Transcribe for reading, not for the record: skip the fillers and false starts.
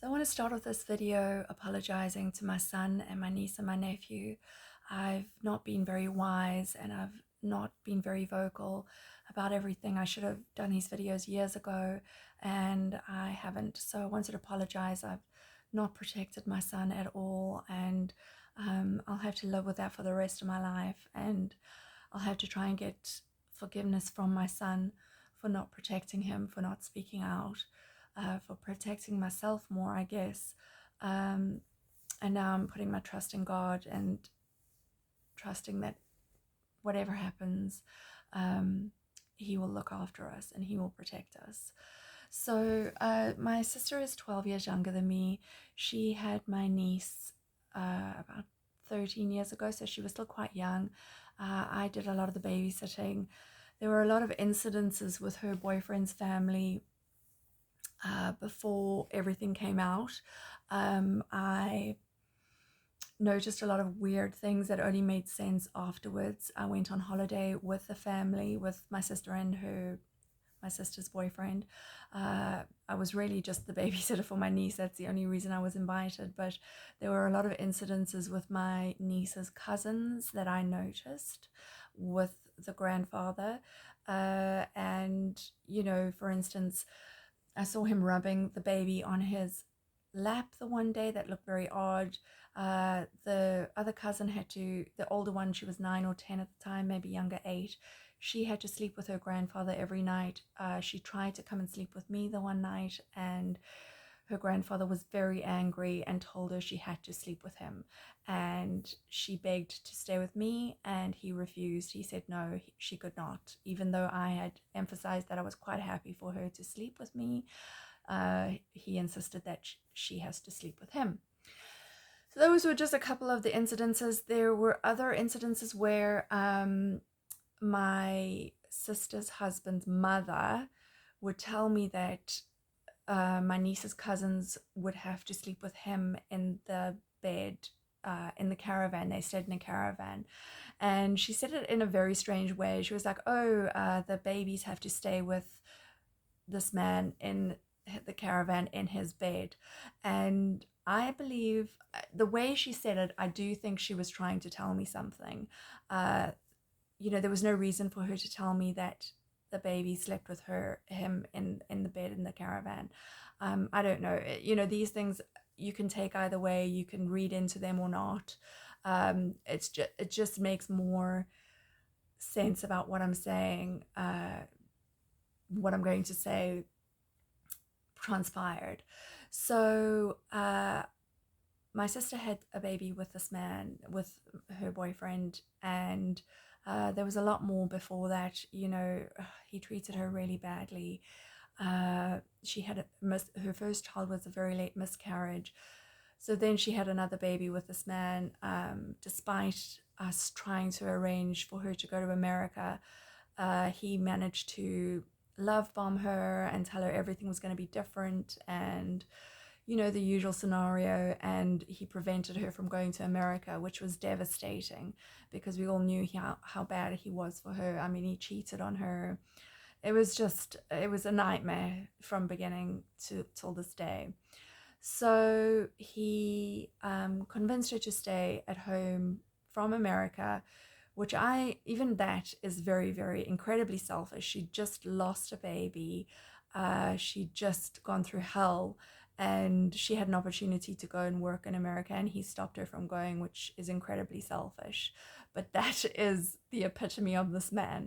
So I want to start with this video apologizing to my son and my niece and my nephew. I've not been very wise and I've not been very vocal about everything. I should have done these videos years ago and I haven't. So I wanted to apologize. I've not protected my son at all, and I'll have to live with that for the rest of my life, and I'll have to try and get forgiveness from my son for not protecting him, for not speaking out, for protecting myself more, I guess. Um, and now I'm putting my trust in God and trusting that whatever happens, He will look after us and He will protect us. So, my sister is 12 years younger than me. She had my niece about 13 years ago, so she was still quite young. I did a lot of the babysitting. There were a lot of incidences with her boyfriend's family before everything came out. I noticed a lot of weird things that only made sense afterwards. I went on holiday with the family, with my sister and my sister's boyfriend. I was really just the babysitter for my niece. That's the only reason I was invited. But there were a lot of incidences with my niece's cousins that I noticed with the grandfather. And, for instance, I saw him rubbing the baby on his lap the one day. That looked very odd. The other cousin the older one, she was 9 or 10 at the time, maybe younger, 8. She had to sleep with her grandfather every night. She tried to come and sleep with me the one night, and her grandfather was very angry and told her she had to sleep with him. And she begged to stay with me, and he refused. He said no, she could not, even though I had emphasized that I was quite happy for her to sleep with me. He insisted that she has to sleep with him. So those were just a couple of the incidences. There were other incidences where my sister's husband's mother would tell me that my niece's cousins would have to sleep with him in the bed in the caravan. They stayed in a caravan. And she said it in a very strange way. She was like, oh, the babies have to stay with this man in the caravan in his bed. And I believe the way she said it, I do think she was trying to tell me something. Uh, there was no reason for her to tell me that the baby slept with him in the bed in the caravan. I don't know. These things you can take either way. You can read into them or not. It just makes more sense about what I'm saying, what I'm going to say transpired. So my sister had a baby with this man, with her boyfriend, and there was a lot more before that. He treated her really badly. She had her first child was a very late miscarriage. So then she had another baby with this man, despite us trying to arrange for her to go to America. He managed to love bomb her and tell her everything was going to be different, and the usual scenario. And he prevented her from going to America, which was devastating because we all knew how bad he was for her. I mean, he cheated on her. It was a nightmare from beginning to till this day. So he convinced her to stay at home from America, which even that is very, very incredibly selfish. She just lost a baby. She'd just gone through hell, and she had an opportunity to go and work in America, and he stopped her from going, which is incredibly selfish. But that is the epitome of this man.